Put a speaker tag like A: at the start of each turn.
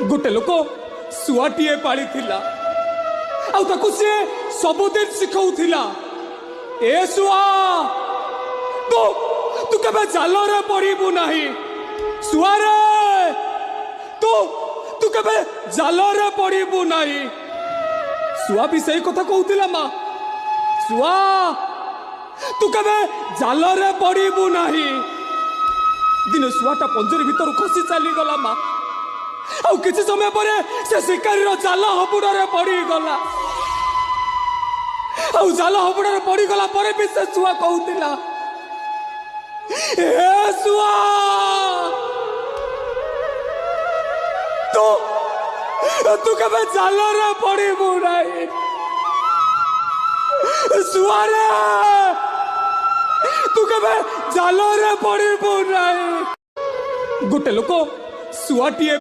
A: गोटे लोक शुआटीए पाली सबुदिन शिखौला ए शुआ तू तू केबे जालरे पड़ू ना शुआ रे तू तू केबे जालरे पड़ू ना शुआ भी सही कथा कहूला माँ शुआ तू केबे जालरे पड़ू ना दिन शुआटा पंजरी भीतर खसी चली गला माँ आ किसी समय पर से शिकारी जाल हबुड़े पड़गला जाल हबुड़े पड़गला भी से शुआ कहूला शुआ तू तू केबे जालरे पड़ू ना शुआ रे तू केबे जालरे पड़ू ना गोटे लोक शुआटीए